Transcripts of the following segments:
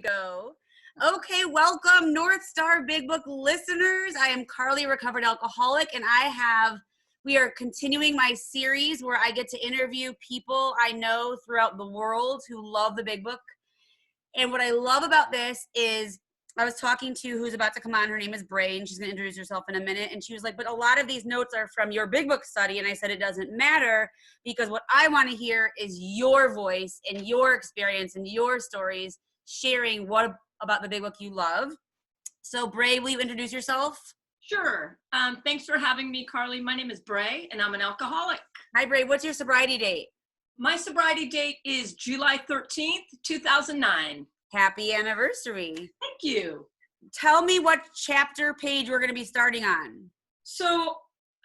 Go. Okay, welcome North Star Big Book listeners. I am Carly, recovered alcoholic, and we are continuing my series where I get to interview people I know throughout the world who love the Big Book. And what I love about this is I was talking to who's about to come on. Her name is Bray, and she's going to introduce herself in a minute. And she was like, but a lot of these notes are from your Big Book study. And I said, it doesn't matter, because what I want to hear is your voice and your experience and your stories, sharing what about the Big Book you love. So Bray, will you introduce yourself? Sure. Thanks for having me, Carly. My name is Bray, and I'm an alcoholic. Hi, Bray. What's your sobriety date? My sobriety date is July 13th, 2009. Happy anniversary. Thank you. Tell me what chapter page we're going to be starting on. So,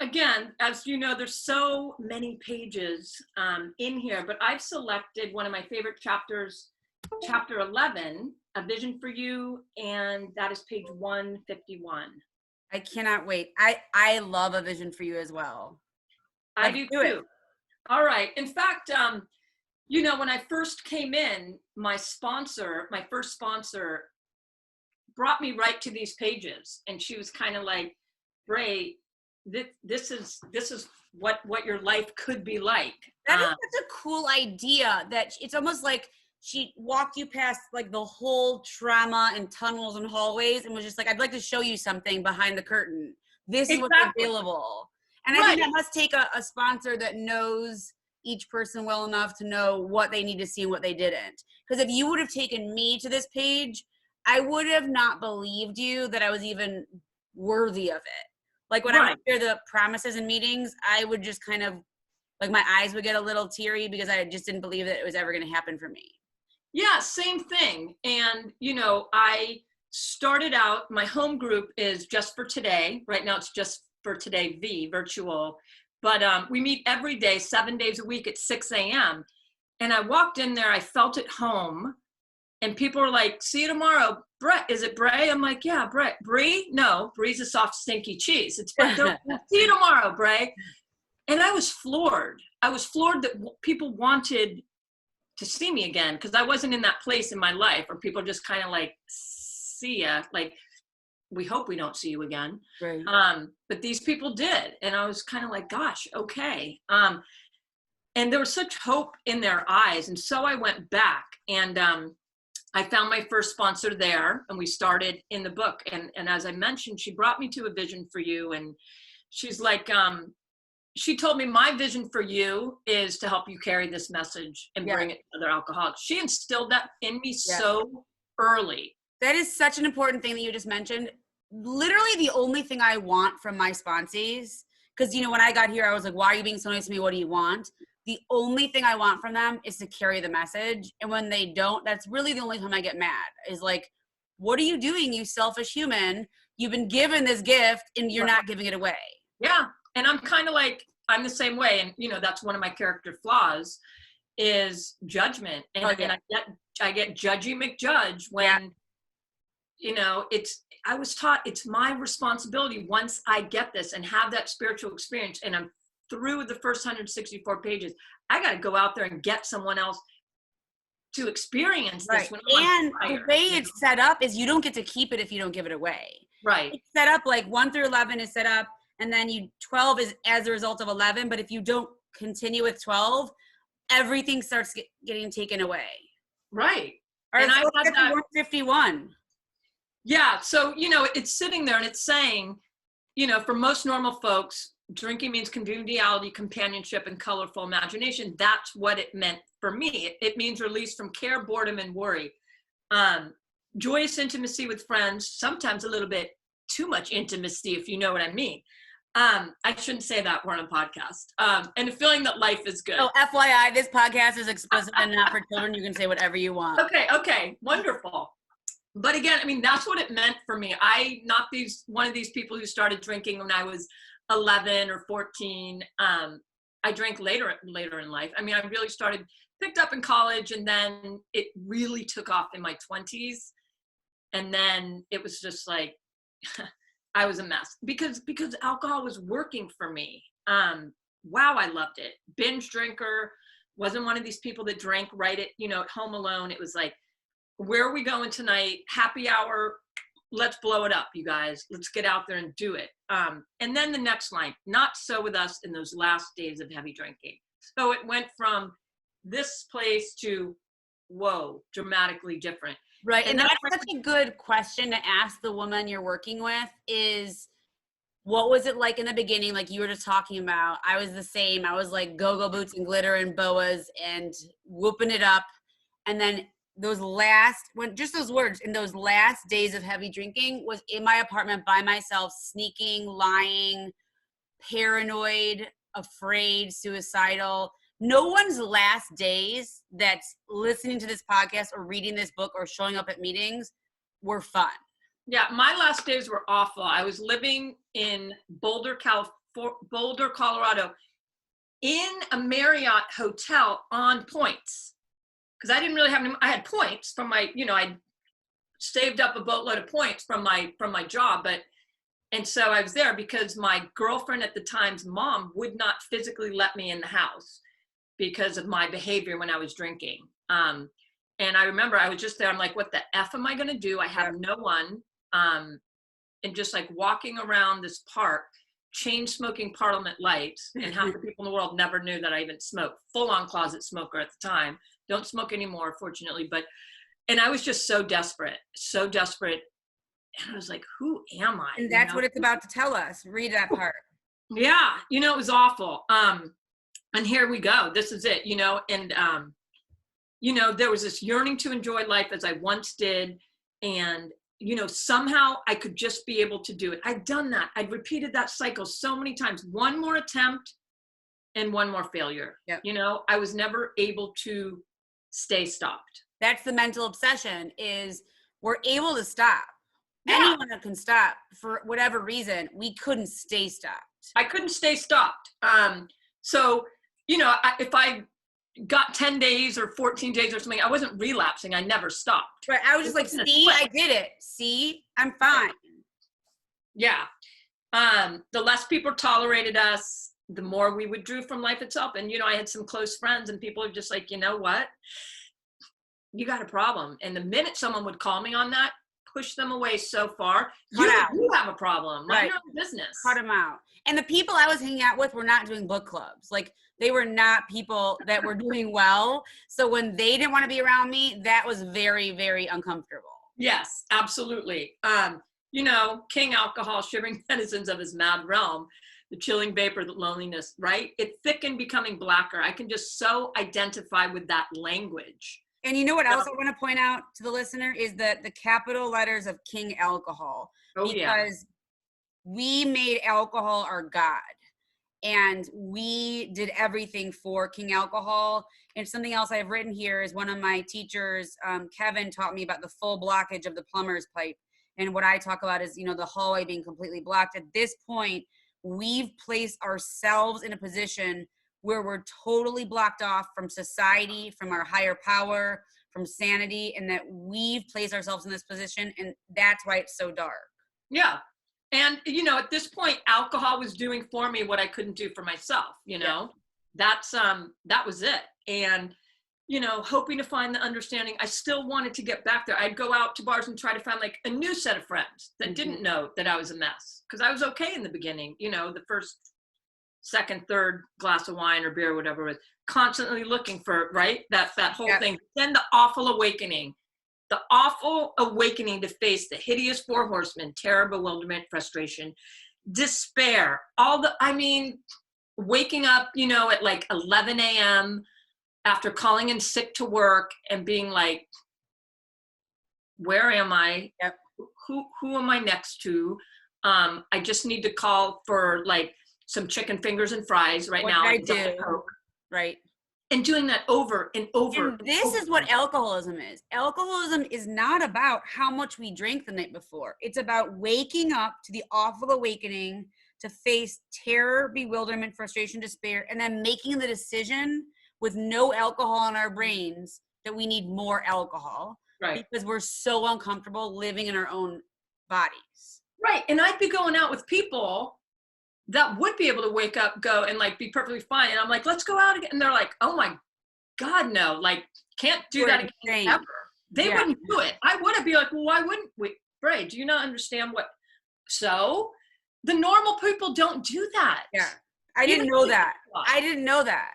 again, as you know, there's so many pages in here, but I've selected one of my favorite chapters, chapter 11, A Vision for You, and that is page 151. I cannot wait. I love A Vision for You as well. I do too. All right. In fact, you know, when I first came in, my first sponsor brought me right to these pages, and she was kind of like, Bray, this is what your life could be like. That is such a cool idea, that it's almost like she walked you past like the whole trauma and tunnels and hallways and was just like, I'd like to show you something behind the curtain. This is what's available. And I think that must take a sponsor that knows each person well enough to know what they need to see and what they didn't. Because if you would have taken me to this page, I would have not believed you that I was even worthy of it. Like when I would hear the promises in meetings, I would just kind of, like my eyes would get a little teary because I just didn't believe that it was ever going to happen for me. Yeah, same thing. And, you know, I started out, my home group is Just for Today. Right now it's Just for Today virtual. But we meet every day, 7 days a week at 6 a.m. And I walked in there, I felt at home. And people were like, see you tomorrow. Brett, is it Bray? I'm like, yeah, Brett. Brie? No, Brie's a soft, stinky cheese. It's Brett. See you tomorrow, Bray. And I was floored. I was floored that people wanted to see me again, because I wasn't in that place in my life where people just kind of like, see ya, like, we hope we don't see you again. Right. But these people did. And I was kind of like, gosh, okay. And there was such hope in their eyes. And so I went back and I found my first sponsor there, and we started in the book. And as I mentioned, she brought me to A Vision for You. And she's like, she told me, my vision for you is to help you carry this message and bring it to other alcoholics. She instilled that in me so early. That is such an important thing that you just mentioned. Literally the only thing I want from my sponsees, because, you know, when I got here, I was like, why are you being so nice to me? What do you want? The only thing I want from them is to carry the message. And when they don't, that's really the only time I get mad, is like, what are you doing, you selfish human? You've been given this gift and you're not giving it away. Yeah. And I'm kind of like, I'm the same way. And, you know, that's one of my character flaws is judgment. And, and I get judgy McJudge when, you know, I was taught it's my responsibility once I get this and have that spiritual experience and I'm through the first 164 pages, I got to go out there and get someone else to experience this. When and the way it's set up is you don't get to keep it if you don't give it away. Right. It's set up like 1 through 11 is set up, and then 12 is as a result of 11. But if you don't continue with 12, everything starts getting taken away. Right. All right, and so I had that 151. Yeah. So, you know, it's sitting there and it's saying, you know, for most normal folks, drinking means conviviality, companionship, and colorful imagination. That's what it meant for me. It means release from care, boredom, and worry. Joyous intimacy with friends, sometimes a little bit too much intimacy, if you know what I mean. I shouldn't say that, we're on a podcast. And a feeling that life is good. Oh, FYI, this podcast is explicit and not for children. You can say whatever you want. Okay, wonderful. But again, I mean, that's what it meant for me. Not one of these people who started drinking when I was 11 or 14. I drank later in life. I mean, I really picked up in college, and then it really took off in my 20s. And then it was just like, I was a mess because alcohol was working for me. Wow, I loved it. Binge drinker, wasn't one of these people that drank right at home alone. It was like, where are we going tonight? Happy hour. Let's blow it up, you guys. Let's get out there and do it. And then the next line, not so with us in those last days of heavy drinking. So it went from this place to, whoa, dramatically different. Right. And that's such a good question to ask the woman you're working with is, what was it like in the beginning? Like you were just talking about, I was the same. I was like go-go boots and glitter and boas and whooping it up. And then those words, in those last days of heavy drinking was in my apartment by myself, sneaking, lying, paranoid, afraid, suicidal. No one's last days that's listening to this podcast or reading this book or showing up at meetings were fun. Yeah, my last days were awful. I was living in Boulder, Colorado, in a Marriott hotel on points. Because I didn't really have any, I had points from my, I saved up a boatload of points from my job, and so I was there because my girlfriend at the time's mom would not physically let me in the house because of my behavior when I was drinking. And I remember I was just there, I'm like, what the F am I gonna do? I have no one. And just like walking around this park, chain smoking Parliament lights, and half the people in the world never knew that I even smoked. Full on closet smoker at the time. Don't smoke anymore, fortunately. And I was just so desperate. And I was like, who am I? And that's what it's about to tell us. Read that part. Yeah. It was awful. And here we go. This is it, and, there was this yearning to enjoy life as I once did. And, somehow I could just be able to do it. I'd done that. I'd repeated that cycle so many times. One more attempt and one more failure. Yep. I was never able to stay stopped. That's the mental obsession is we're able to stop. Yeah. Anyone can stop for whatever reason. We couldn't stay stopped. I couldn't stay stopped. So, if I got 10 days or 14 days or something, I wasn't relapsing. I never stopped. Right. I was just like, see, I did it. See, I'm fine. Yeah. The less people tolerated us, the more we withdrew from life itself. And, I had some close friends and people are just like, you know what? You got a problem. And the minute someone would call me on that, push them away so far. You have a problem. Mind your own business. Cut them out. And the people I was hanging out with were not doing book clubs. Like they were not people that were doing well. So when they didn't want to be around me, that was very, very uncomfortable. Yes, absolutely. King alcohol, shivering denizens of his mad realm, the chilling vapor, the loneliness, right? It thickened, becoming blacker. I can just so identify with that language. And you know what else I want to point out to the listener is that the capital letters of King Alcohol. Because we made alcohol our God. And we did everything for King Alcohol. And something else I've written here is one of my teachers, Kevin, taught me about the full blockage of the plumber's pipe. And what I talk about is, the hallway being completely blocked. At this point, we've placed ourselves in a position where we're totally blocked off from society, from our higher power, from sanity, and that we've placed ourselves in this position, and that's why it's so dark. Yeah. And, at this point, alcohol was doing for me what I couldn't do for myself, Yeah. that was it. And, hoping to find the understanding, I still wanted to get back there. I'd go out to bars and try to find like a new set of friends that didn't know that I was a mess. Because I was okay in the beginning, the first, second, third glass of wine or beer or whatever it was, constantly looking for, right? That whole thing. Then the awful awakening to face the hideous four horsemen: terror, bewilderment, frustration, despair, waking up, at like 11 a.m. after calling in sick to work and being like, where am I? Yep. Who am I next to? I just need to call for like some chicken fingers and fries right now. I do. Right. And doing that over and over. And this is what alcoholism is. Alcoholism is not about how much we drank the night before. It's about waking up to the awful awakening to face terror, bewilderment, frustration, despair, and then making the decision with no alcohol in our brains that we need more alcohol. Right. Because we're so uncomfortable living in our own bodies. Right. And I'd be going out with people that would be able to wake up, go and like be perfectly fine. And I'm like, let's go out again. And they're like, oh my God, no, like can't do that again ever. They wouldn't do it. I would be like, well, why wouldn't we? Bray, do you not understand what? So the normal people don't do that. Yeah. I didn't know that. I didn't know that.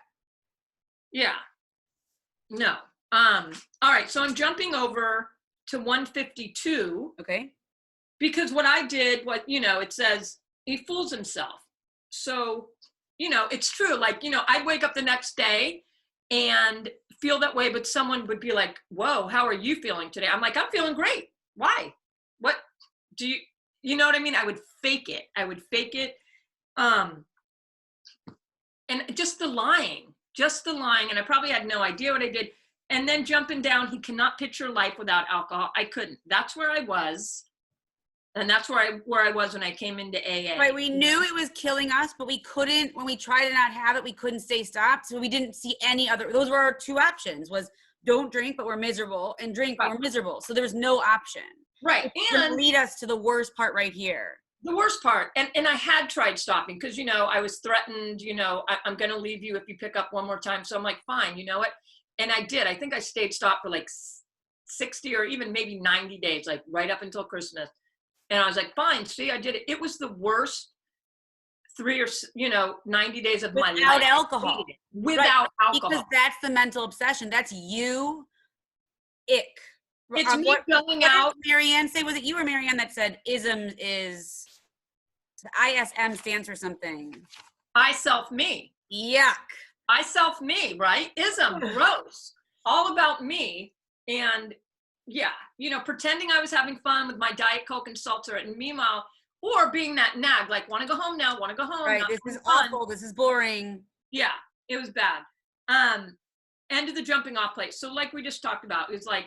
Yeah. No. All right. So I'm jumping over to 152. Okay. Because what I did, it says he fools himself. So, it's true. Like, I'd wake up the next day and feel that way, but someone would be like, whoa, how are you feeling today? I'm like, I'm feeling great. Why? What do you know what I mean? I would fake it. And just the lying. And I probably had no idea what I did. And then jumping down, he cannot picture life without alcohol. I couldn't. That's where I was. And that's where I was when I came into AA. Right, we knew it was killing us, but we couldn't, when we tried to not have it, we couldn't stay stopped. So we didn't see any other, those were our two options, was don't drink, but we're miserable, and drink, but we're miserable. So there was no option. Right. And lead us to the worst part right here. The worst part. And I had tried stopping because, I was threatened, I'm going to leave you if you pick up one more time. So I'm like, fine, you know what? And I did. I think I stayed stopped for like 60 or even maybe 90 days, like right up until Christmas. And I was like, fine, see, I did it. It was the worst 90 days of my life. Without alcohol. Without alcohol. Because that's the mental obsession. That's you, ick. It's me going out. What did Marianne say? Was it you or Marianne that said ism is, ISM stands for something? I self me. Yuck. I self me, right? Ism, gross. All about me. And yeah, pretending I was having fun with my Diet Coke and seltzer, and meanwhile, or being that nag, like, want to go home now, want to go home. Right, this is awful, this is boring. Yeah, it was bad. End of the jumping off place. So like we just talked about, it was like,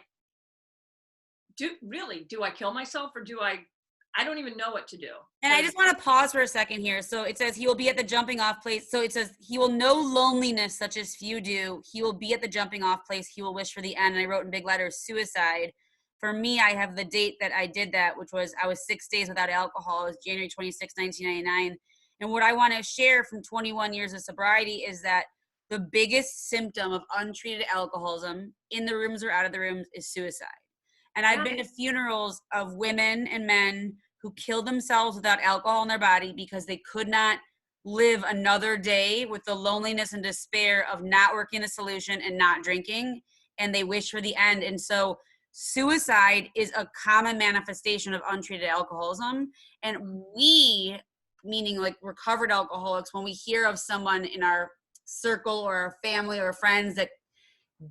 do I kill myself, or do I don't even know what to do. And I just want to pause for a second here. So it says he will be at the jumping off place. So it says he will know loneliness such as few do. He will be at the jumping off place. He will wish for the end. And I wrote in big letters, suicide. For me, I have the date that I did that, which was I was 6 days without alcohol. It was January 26, 1999. And what I want to share from 21 years of sobriety is that the biggest symptom of untreated alcoholism, in the rooms or out of the rooms, is suicide. And I've been to funerals of women and men who killed themselves without alcohol in their body because they could not live another day with the loneliness and despair of not working a solution and not drinking, and they wish for the end. And so suicide is a common manifestation of untreated alcoholism. And we, meaning like recovered alcoholics, when we hear of someone in our circle or our family or friends that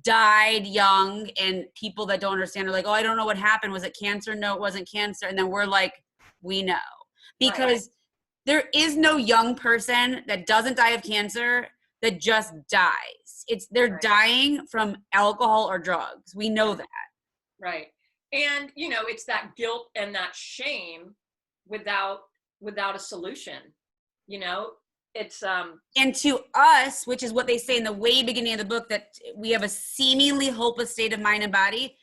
died young, and people that don't understand are like, oh, I don't know what happened. Was it cancer? No, it wasn't cancer. And then we're like, we know. Because there is no young person that doesn't die of cancer that just dies. They're dying from alcohol or drugs. We know that. Right. And, it's that guilt and that shame without a solution, it's and to us, which is what they say in the way beginning of the book, that we have a seemingly hopeless state of mind and body.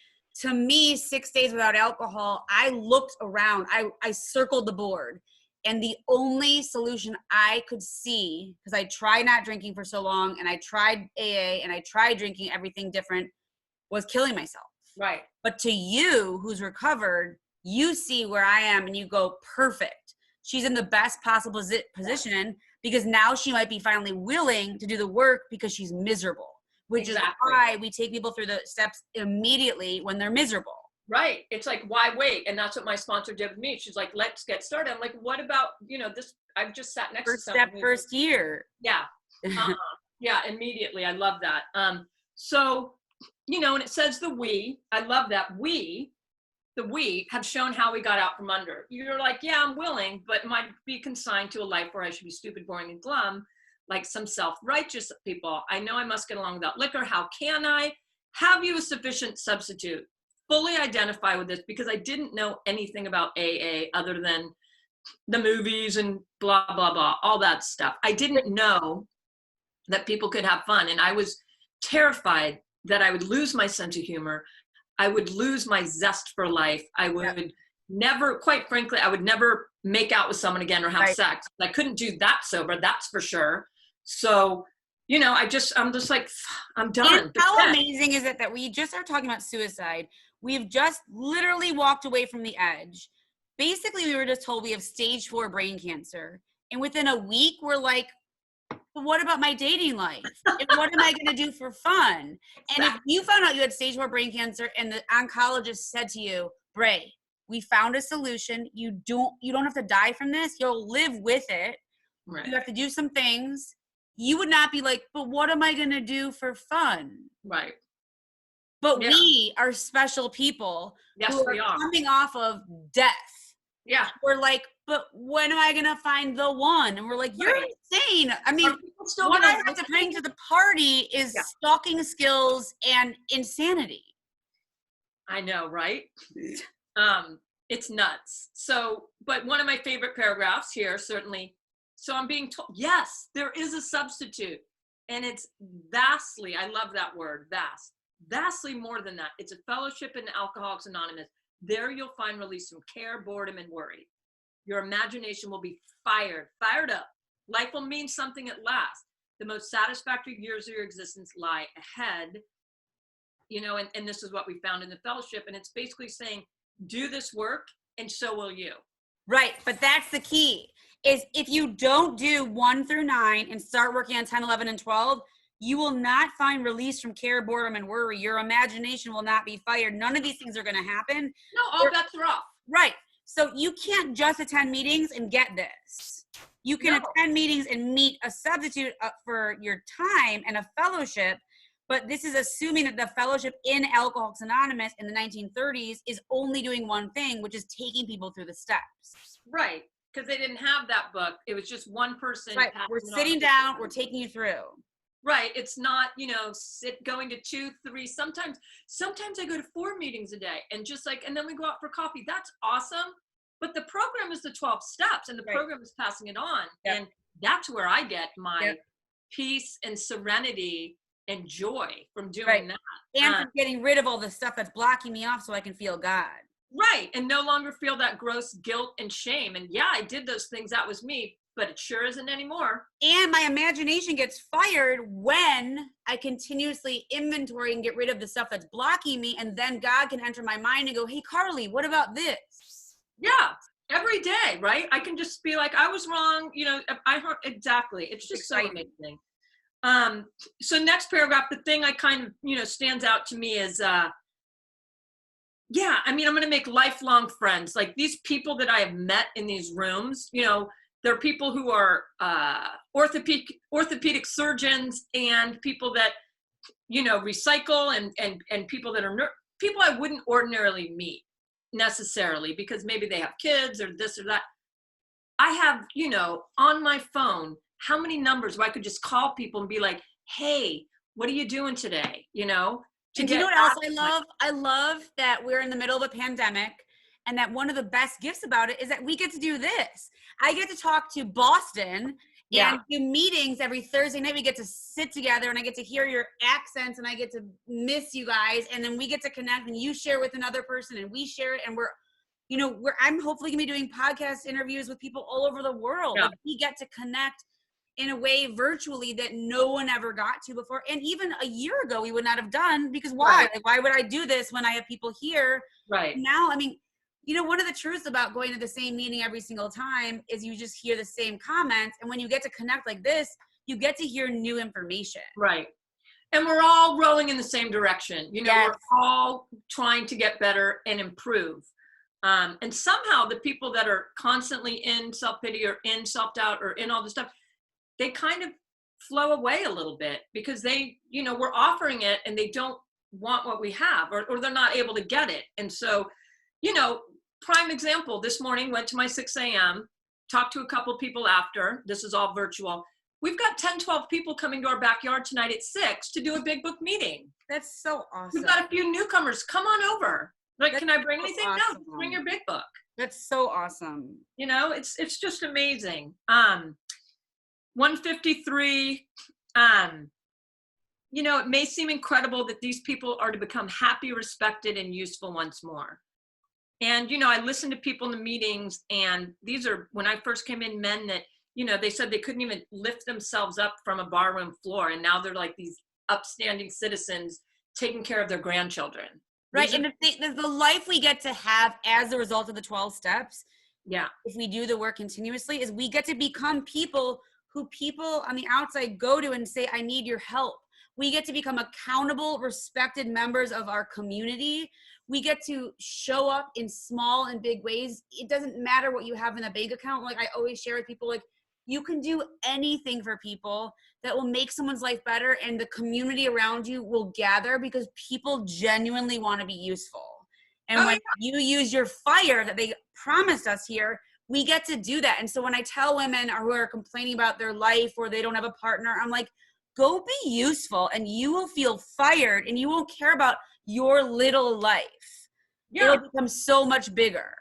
To me, 6 days without alcohol, I looked around, I circled the board, and the only solution I could see, because I tried not drinking for so long, and I tried AA, and I tried drinking everything different, was killing myself. Right. But to you, who's recovered, you see where I am, and you go, perfect. She's in the best possible position, because now she might be finally willing to do the work because she's miserable, which is why we take people through the steps immediately when they're miserable. Right. It's like, why wait? And that's what my sponsor did with me. She's like, let's get started. I'm like, what about, this? I've just sat next to someone. First step, first year. Yeah. Yeah, immediately. I love that. So, and it says I love that we have shown how we got out from under. You're like, yeah, I'm willing, but might be consigned to a life where I should be stupid, boring, and glum, like some self-righteous people. I know I must get along without liquor. How can I? Have you a sufficient substitute? Fully identify with this, because I didn't know anything about AA other than the movies and blah, blah, blah, all that stuff. I didn't know that people could have fun. And I was terrified that I would lose my sense of humor. I would lose my zest for life. I would never, quite frankly, I would never make out with someone again or have sex. I couldn't do that sober, that's for sure. So, I'm just like, I'm done. And how amazing is it that we just are talking about suicide We've just literally walked away from the edge. Basically, we were just told we have stage 4 brain cancer. And within a week, we're like, but what about my dating life? And what am I going to do for fun? And if you found out you had stage 4 brain cancer and the oncologist said to you, Bray, we found a solution. You don't have to die from this. You'll live with it. Right. You have to do some things. You would not be like, but what am I going to do for fun? Right. But we are special people who are coming off of death. Yeah. We're like, but when am I going to find the one? And we're like, you're insane. I mean, what I have to bring to the party is stalking skills and insanity. I know, right? It's nuts. So, but one of my favorite paragraphs here, certainly. So I'm being told, yes, there is a substitute. And it's vastly, I love that word, vastly more than that. It's a fellowship in Alcoholics Anonymous. There you'll find release from care, boredom, and worry. Your imagination will be fired up. Life will mean something at last. The most satisfactory years of your existence lie ahead. You know, and this is what we found in the fellowship. And it's basically saying, do this work and so will you. Right. But that's the key is if you don't do 1 through 9 and start working on 10, 11, and 12, you will not find release from care, boredom, and worry. Your imagination will not be fired. None of these things are going to happen. No, all bets are off. Right. So you can't just attend meetings and get this. You can attend meetings and meet a substitute for your time and a fellowship, but this is assuming that the fellowship in Alcoholics Anonymous in the 1930s is only doing one thing, which is taking people through the steps. Right. Because they didn't have that book. It was just one person. Right. We're sitting down. We're taking you through. Right. It's not, going to 2, 3. Sometimes I go to 4 meetings a day and and then we go out for coffee. That's awesome. But the program is the 12 steps and the program is passing it on. Yep. And that's where I get my peace and serenity and joy from doing that. And from getting rid of all the stuff that's blocking me off so I can feel God. Right. And no longer feel that gross guilt and shame. And I did those things. That was me. But it sure isn't anymore. And my imagination gets fired when I continuously inventory and get rid of the stuff that's blocking me. And then God can enter my mind and go, hey, Carly, what about this? Yeah, every day, right? I can just be like, I was wrong. I heard exactly. It's just so amazing. So next paragraph, the thing I kind of, stands out to me is, I'm going to make lifelong friends. Like these people that I have met in these rooms, there are people who are orthopedic surgeons and people that, recycle and people that are people I wouldn't ordinarily meet necessarily because maybe they have kids or this or that. I have, on my phone, how many numbers where I could just call people and be like, hey, what are you doing today? And do you know what else I love? I love that we're in the middle of a pandemic. And that one of the best gifts about it is that we get to do this. I get to talk to Boston and do meetings every Thursday night. We get to sit together and I get to hear your accents and I get to miss you guys. And then we get to connect and you share with another person and we share it. And I'm hopefully gonna be doing podcast interviews with people all over the world. Yeah. Like we get to connect in a way virtually that no one ever got to before. And even a year ago, we would not have done because why? Like, why would I do this when I have people here? Right. Now, one of the truths about going to the same meeting every single time is you just hear the same comments. And when you get to connect like this, you get to hear new information. Right. And we're all rowing in the same direction. We're all trying to get better and improve. And somehow the people that are constantly in self-pity or in self-doubt or in all this stuff, they kind of flow away a little bit because they, we're offering it and they don't want what we have or they're not able to get it. And so, prime example, this morning went to my 6 a.m., talked to a couple people after. This is all virtual. We've got 10, 12 people coming to our backyard tonight at 6 to do a big book meeting. That's so awesome. We've got a few newcomers. Come on over. Like, can I bring anything? Awesome. No, bring your big book. That's so awesome. It's just amazing. 153, it may seem incredible that these people are to become happy, respected, and useful once more. And, I listened to people in the meetings and these are, when I first came in, men that, they said they couldn't even lift themselves up from a barroom floor. And now they're like these upstanding citizens taking care of their grandchildren. Right. And the life we get to have as a result of the 12 steps, if we do the work continuously, is we get to become people who people on the outside go to and say, I need your help. We get to become accountable, respected members of our community. We get to show up in small and big ways. It doesn't matter what you have in a bank account. Like I always share with people, like you can do anything for people that will make someone's life better, and the community around you will gather because people genuinely want to be useful. And when you use your fire that they promised us here, we get to do that. And so when I tell women who are complaining about their life or they don't have a partner, I'm like, go be useful and you will feel fired and you won't care about your little life. It'll become so much bigger.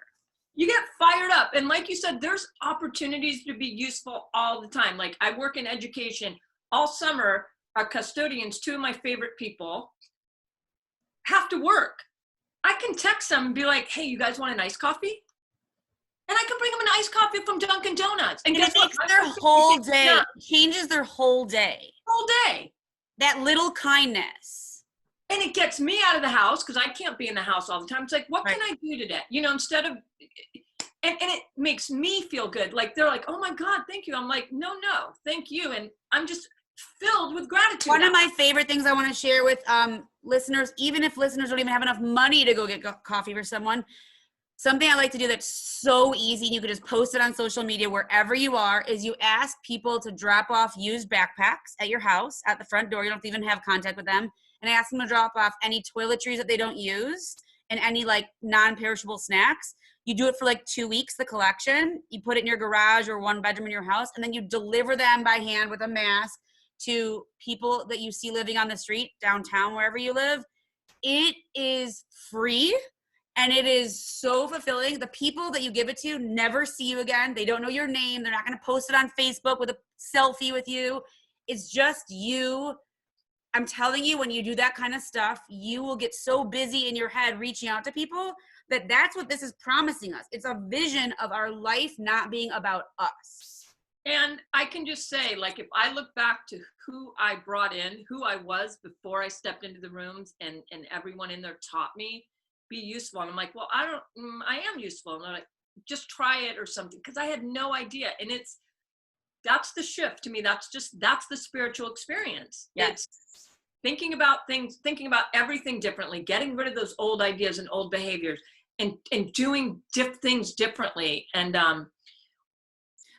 You get fired up. And like you said, there's opportunities to be useful all the time. Like I work in education all summer. Our custodians, two of my favorite people, have to work. I can text them and be like, hey, you guys want an iced coffee? And I can bring them an iced coffee from Dunkin' Donuts. And it makes their whole day, changes their whole day. Whole day. That little kindness. And it gets me out of the house because I can't be in the house all the time. It's like, what can I do today? You know, instead of, and it makes me feel good. Like, they're like, oh my God, thank you. I'm like, no, thank you. And I'm just filled with gratitude. One of my favorite things I want to share with listeners, even if listeners don't even have enough money to go get coffee for someone, something I like to do that's so easy, and you can just post it on social media wherever you are, is you ask people to drop off used backpacks at your house, at the front door. You don't have to even have contact with them. And ask them to drop off any toiletries that they don't use and any like non-perishable snacks. You do it for like 2 weeks, the collection. You put it in your garage or one bedroom in your house, and then you deliver them by hand with a mask to people that you see living on the street, downtown, wherever you live. It is free. And it is so fulfilling. The people that you give it to never see you again. They don't know your name. They're not going to post it on Facebook with a selfie with you. It's just you. I'm telling you, when you do that kind of stuff, you will get so busy in your head reaching out to people that's what this is promising us. It's a vision of our life not being about us. And I can just say, like, if I look back to who I brought in, who I was before I stepped into the rooms, and everyone in there taught me, be useful. And I'm like, well, I am useful. And they're like, just try it or something. Cause I had no idea. And that's the shift to me. That's the spiritual experience. Yes. It's thinking about things, thinking about everything differently, getting rid of those old ideas and old behaviors and doing things differently. And,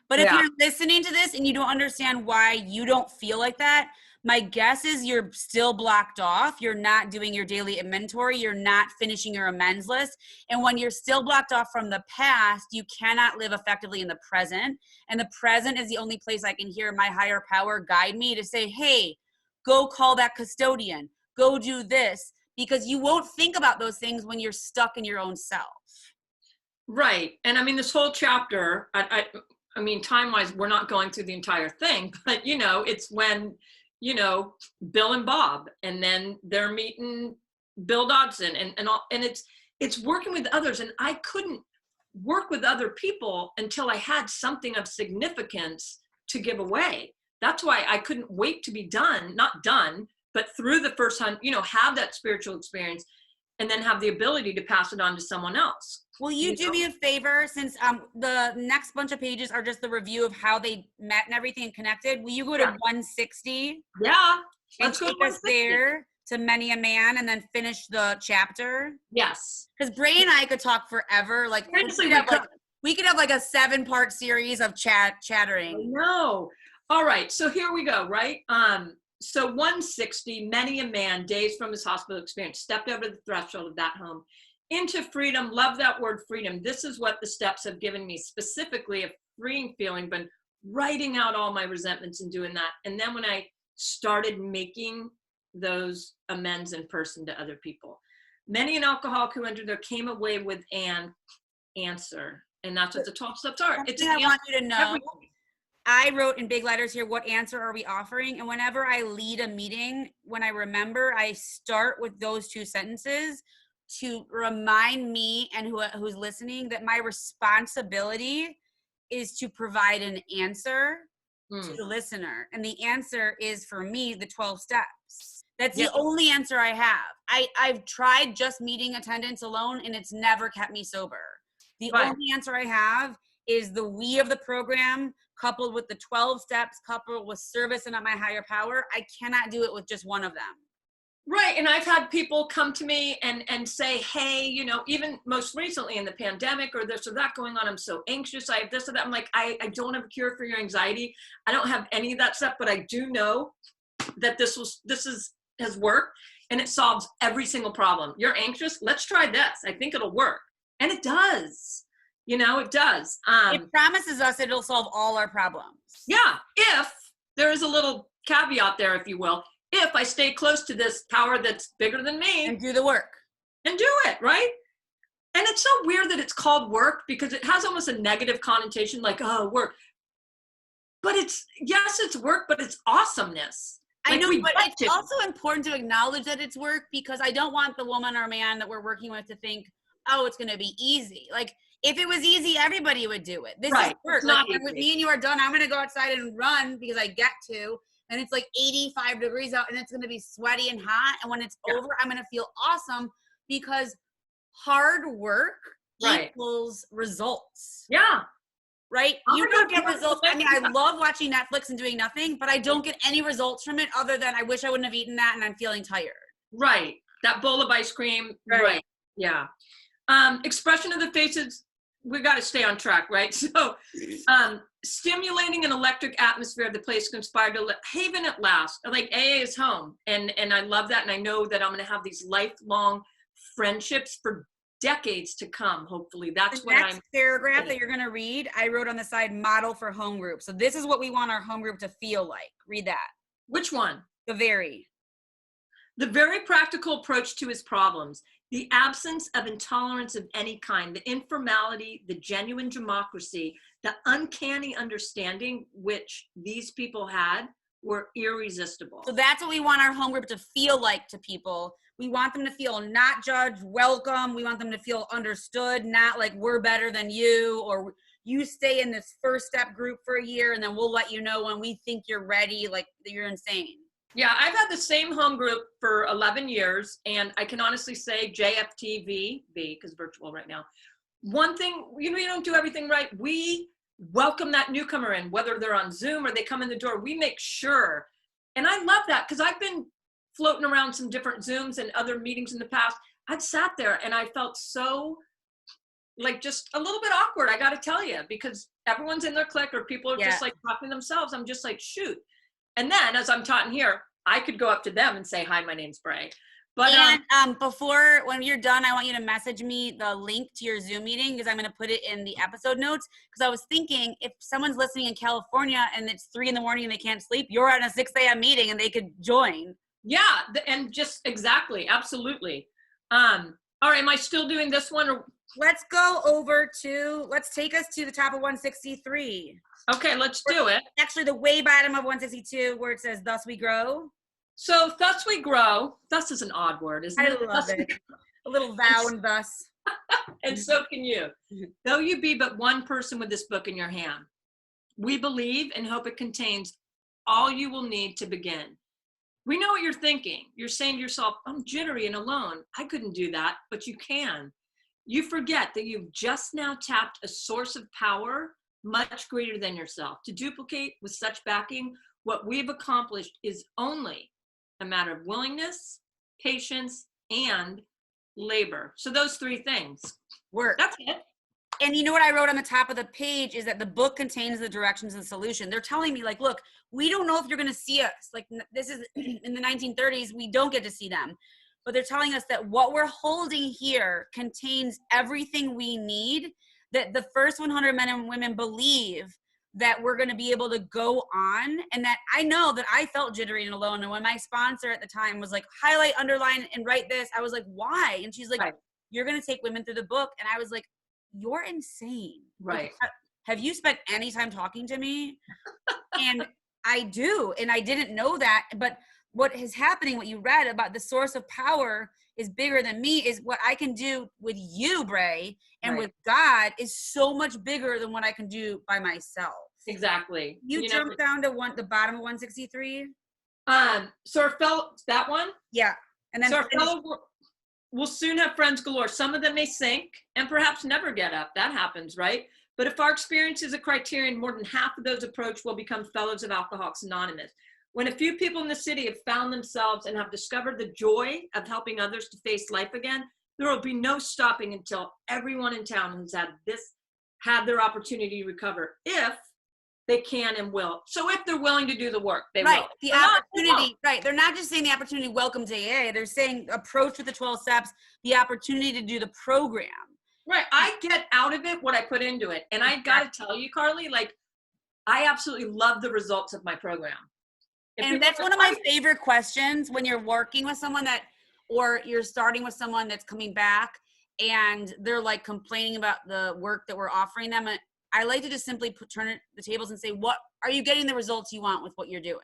but if you're listening to this and you don't understand why you don't feel like that, my guess is you're still blocked off. You're not doing your daily inventory. You're not finishing your amends list. And when you're still blocked off from the past, you cannot live effectively in the present. And the present is the only place I can hear my higher power guide me to say, hey, go call that custodian. Go do this. Because you won't think about those things when you're stuck in your own self. Right. And I mean, this whole chapter, I mean, time-wise, we're not going through the entire thing. But, you know, it's when Bill and Bob, and then they're meeting Bill Dodson and all, and it's working with others. And I couldn't work with other people until I had something of significance to give away. That's why I couldn't wait to be not done, but through the first time, have that spiritual experience and then have the ability to pass it on to someone else. Will you do me a favor, since the next bunch of pages are just the review of how they met and everything and connected? Will you go to 160? Yeah. Let's go us there to Many a Man and then finish the chapter? Yes. Because Bray and I could talk forever. Like, we could have like a 7-part series of chattering. No. All right. So here we go, right? So 160, many a man, days from his hospital experience, stepped over the threshold of that home into freedom. Love that word, freedom. This is what the steps have given me, specifically a freeing feeling, but writing out all my resentments and doing that. And then when I started making those amends in person to other people, many an alcoholic who entered there came away with an answer. And that's what the 12 steps are. It's I want you to know. Everything. I wrote in big letters here, what answer are we offering? And whenever I lead a meeting, when I remember, I start with those 2 sentences to remind me and who's listening that my responsibility is to provide an answer to the listener. And the answer is, for me, the 12 steps. That's the only answer I have. I've tried just meeting attendance alone, and it's never kept me sober. The only answer I have is the we of the program, coupled with the 12 steps, coupled with service and at my higher power. I cannot do it with just one of them. Right. And I've had people come to me and say, hey, you know, even most recently in the pandemic or this or that going on, I'm so anxious. I have this or that. I'm like, I don't have a cure for your anxiety. I don't have any of that stuff, but I do know that this has worked and it solves every single problem. You're anxious. Let's try this. I think it'll work. And it does. You know, it does. It promises us it'll solve all our problems. Yeah. If there is a little caveat there, if you will, if I stay close to this power that's bigger than me. And do the work. And do it, right? And it's so weird that it's called work because it has almost a negative connotation, like, oh, work. But it's work, but it's awesomeness. I know, but it's also important to acknowledge that it's work because I don't want the woman or man that we're working with to think, oh, it's going to be easy. Like, if it was easy, everybody would do it. This is work. Like, when me and you are done, I'm going to go outside and run because I get to. And it's like 85 degrees out and it's going to be sweaty and hot. And when it's over, I'm going to feel awesome because hard work equals results. Yeah. Right? You don't get results. I mean, I love watching Netflix and doing nothing, but I don't get any results from it other than I wish I wouldn't have eaten that and I'm feeling tired. Right. That bowl of ice cream. Right. Yeah. Expression of the faces. We got to stay on track, right? So, stimulating an electric atmosphere, the place conspired to haven at last. Like AA is home, and I love that, and I know that I'm going to have these lifelong friendships for decades to come. Hopefully, that's what I'm. The next paragraph that you're going to read, I wrote on the side, model for home group. So this is what we want our home group to feel like. Read that. Which one? The very practical approach to his problems. The absence of intolerance of any kind, the informality, the genuine democracy, the uncanny understanding which these people had were irresistible. So that's what we want our home group to feel like to people. We want them to feel not judged, welcome. We want them to feel understood, not like we're better than you or you stay in this first step group for a year and then we'll let you know when we think you're ready, like you're insane. Yeah, I've had the same home group for 11 years, and I can honestly say JFTV, because virtual right now, one thing, we don't do everything right. We welcome that newcomer in, whether they're on Zoom or they come in the door. We make sure, and I love that because I've been floating around some different Zooms and other meetings in the past. I'd sat there and I felt so like just a little bit awkward, I got to tell you, because everyone's in their clique or people are just like talking to themselves. I'm just like, shoot. And then as I'm taught in here, I could go up to them and say, hi, my name's Bray. But before, when you're done, I want you to message me the link to your Zoom meeting because I'm going to put it in the episode notes. Because I was thinking if someone's listening in California and it's 3 a.m. and they can't sleep, you're at a 6 a.m. meeting and they could join. Yeah. And just exactly. Absolutely. All right. Am I still doing this one? Or? Let's go over to, let's take us to the top of 163. Okay, let's do it. Actually, the way bottom of 162 where it says, thus we grow. So, thus we grow. Thus is an odd word, isn't it? I love it. A little thou and thus. And so can you. Though you be but one person with this book in your hand, we believe and hope it contains all you will need to begin. We know what you're thinking. You're saying to yourself, I'm jittery and alone. I couldn't do that, but you can. You forget that you've just now tapped a source of power much greater than yourself. To duplicate with such backing, what we've accomplished is only a matter of willingness, patience, and labor. So those 3 things. Work. That's it. And you know what I wrote on the top of the page is that the book contains the directions and solution. They're telling me, like, look, we don't know if you're going to see us. Like, this is in the 1930s, we don't get to see them. But they're telling us that what we're holding here contains everything we need, that the first 100 men and women believe that we're going to be able to go on. And that I know that I felt jittery and alone. And when my sponsor at the time was like, highlight, underline, and write this, I was like, why? And she's like, you're going to take women through the book. And I was like, you're insane. Right. Like, have you spent any time talking to me? And I do. And I didn't know that. But what is happening, what you read about the source of power is bigger than me, is what I can do with you, Bray, and with God is so much bigger than what I can do by myself. Exactly. You jumped down to the bottom of 163. So our fellow, that one? Yeah. And then So our fellow will soon have friends galore. Some of them may sink and perhaps never get up. That happens, right? But if our experience is a criterion, more than half of those approached will become fellows of Alcoholics Anonymous. When a few people in the city have found themselves and have discovered the joy of helping others to face life again, there will be no stopping until everyone in town has had their opportunity to recover, if they can and will. So if they're willing to do the work, they right. will. The opportunity, right. They're not just saying the opportunity, welcome to AA. They're saying approach with the 12 steps, the opportunity to do the program. Right. I get out of it what I put into it. And I got to tell you, Carly, like, I absolutely love the results of my program. And that's one of my favorite questions when you're working with someone or you're starting with someone that's coming back and they're like complaining about the work that we're offering them. And I like to just simply turn the tables and say, what are you getting the results you want with what you're doing?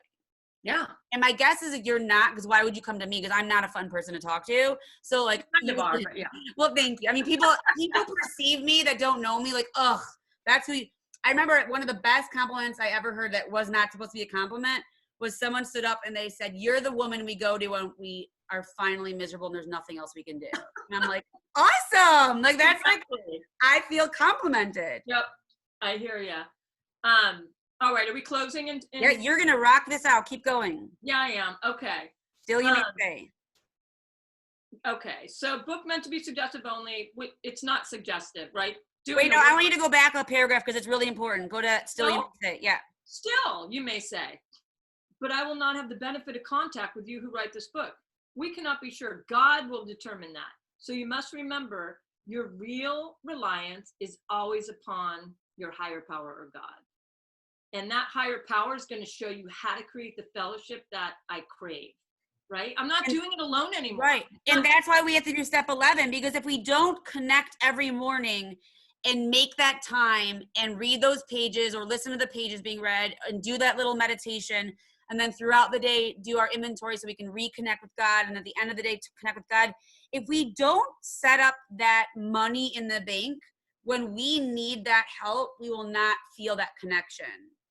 Yeah. And my guess is that you're not, because why would you come to me? Because I'm not a fun person to talk to. So like, but yeah. Well, thank you. I mean, people perceive me that don't know me like, ugh, that's who I remember one of the best compliments I ever heard that was not supposed to be a compliment was someone stood up and they said, you're the woman we go to when we are finally miserable and there's nothing else we can do. And I'm like, awesome. Like, that's exactly. Like, I feel complimented. Yep. I hear ya. All right. Are we closing? Yeah, you're going to rock this out. Keep going. Yeah, I am. Okay. Still you may say. Okay. So book meant to be suggestive only. It's not suggestive, right? Wait, no, I want you to go back a paragraph because it's really important. Go to still you may say. Yeah. Still you may say. But I will not have the benefit of contact with you who write this book. We cannot be sure. God will determine that. So you must remember your real reliance is always upon your higher power or God. And that higher power is going to show you how to create the fellowship that I crave, right? I'm not doing it alone anymore. Right. And that's why we have to do step 11, because if we don't connect every morning and make that time and read those pages or listen to the pages being read and do that little meditation, and then throughout the day, do our inventory so we can reconnect with God. And at the end of the day, to connect with God. If we don't set up that money in the bank, when we need that help, we will not feel that connection.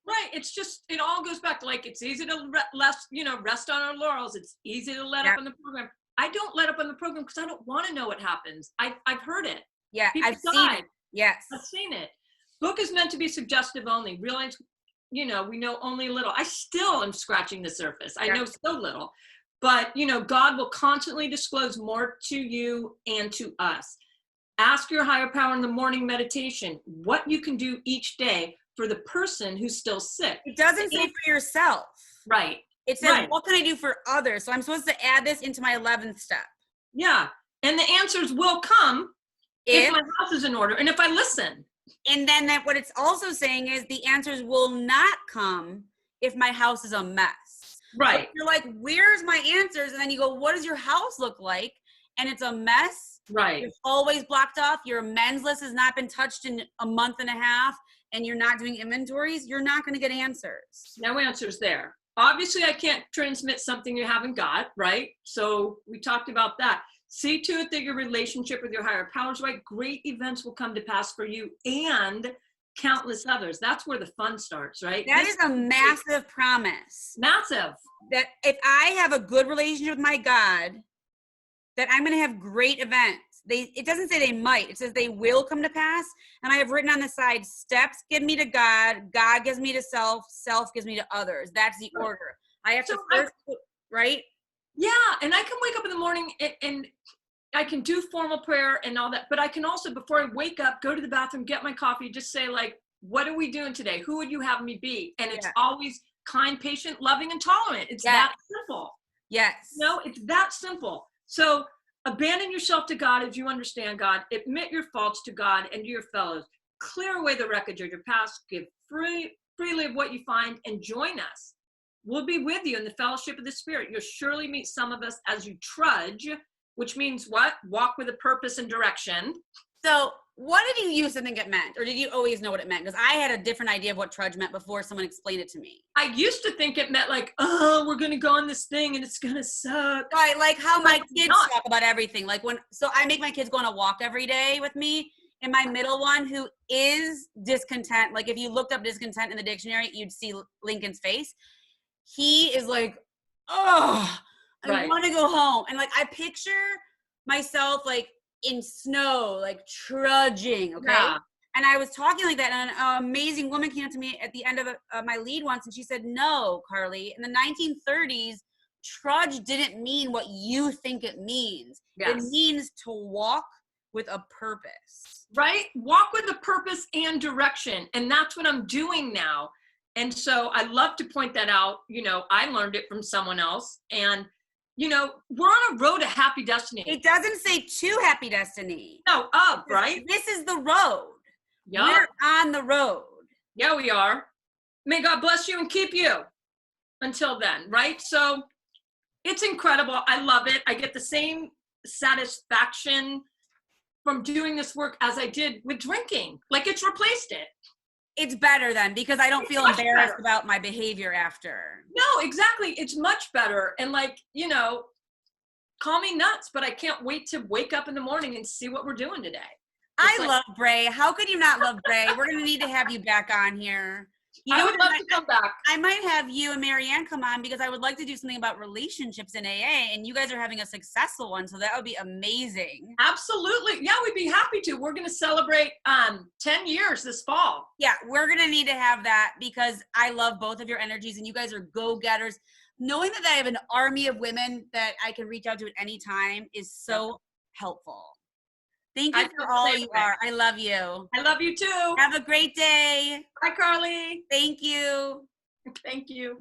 Right. It's just, it all goes back to like, it's easy to rest on our laurels. It's easy to let up on the program. I don't let up on the program because I don't want to know what happens. I've heard it. Yeah. People I've seen it. Yes. I've seen it. Book is meant to be suggestive only. Realize, we know only a little. I still am scratching the surface. I know so little, but God will constantly disclose more to you and to us. Ask your higher power in the morning meditation what you can do each day for the person who's still sick. It doesn't say for yourself. Right. It says, what can I do for others? So I'm supposed to add this into my 11th step. Yeah. And the answers will come if my house is in order and if I listen. And then what it's also saying is the answers will not come if my house is a mess. Right. So you're like, where's my answers? And then you go, what does your house look like? And it's a mess. Right. It's always blocked off. Your amends list has not been touched in a month and a half, and you're not doing inventories. You're not going to get answers. No answers there. Obviously, I can't transmit something you haven't got, right? So we talked about that. See to it that your relationship with your higher power is right. Great events will come to pass for you and countless others. That's where the fun starts, right? That is a massive promise. Massive. That if I have a good relationship with my God, that I'm going to have great events. It doesn't say they might. It says they will come to pass. And I have written on the side, steps give me to God. God gives me to self. Self gives me to others. That's the order. I have to first, right? Yeah. And I can wake up in the morning and I can do formal prayer and all that. But I can also, before I wake up, go to the bathroom, get my coffee, just say like, what are we doing today? Who would you have me be? And it's always kind, patient, loving, and tolerant. It's that simple. Yes. It's that simple. So abandon yourself to God as you understand God. Admit your faults to God and to your fellows. Clear away the wreckage of your past. Give freely of what you find and join us. We'll be with you in the fellowship of the Spirit. You'll surely meet some of us as you trudge, which means what? Walk with a purpose and direction. So what did you used to think it meant? Or did you always know what it meant? Because I had a different idea of what trudge meant before someone explained it to me. I used to think it meant like, oh, we're going to go on this thing and it's going to suck. Right, like how my kids talk about everything. So I make my kids go on a walk every day with me. And my middle one, who is discontent, like if you looked up discontent in the dictionary, you'd see Lincoln's face. He is like, oh, I Right. want to go home. And like, I picture myself like in snow, like trudging. Okay. Yeah. And I was talking like that, and an amazing woman came up to me at the end of my lead once, and she said, "No, Carly, in the 1930s, trudge didn't mean what you think it means. It Yes. means to walk with a purpose." Right? Walk with a purpose and direction. And that's what I'm doing now. And so I love to point that out. You know, I learned it from someone else. And, you know, we're on a road to happy destiny. It doesn't say to happy destiny. No, up, right? This is the road. Yeah. We're on the road. Yeah, we are. May God bless you and keep you until then, right? So it's incredible. I love it. I get the same satisfaction from doing this work as I did with drinking. Like it's replaced it. It's better then, because I don't feel much embarrassed better. about my behavior after. No, exactly. It's much better. And like, you know, call me nuts, but I can't wait to wake up in the morning and see what we're doing today. I love Bray. How could you not love Bray? We're going to need to have you back on here. You know, I would love to come back. I might have you and Marianne come on because I would like to do something about relationships in AA, and you guys are having a successful one, so that would be amazing. Absolutely. Yeah, we'd be happy to. We're going to celebrate 10 years this fall. Yeah, we're going to need to have that because I love both of your energies, and you guys are go-getters. Knowing that I have an army of women that I can reach out to at any time is so helpful. Thank you for all you are. I love you. I love you too. Have a great day. Bye, Carly. Thank you. Thank you.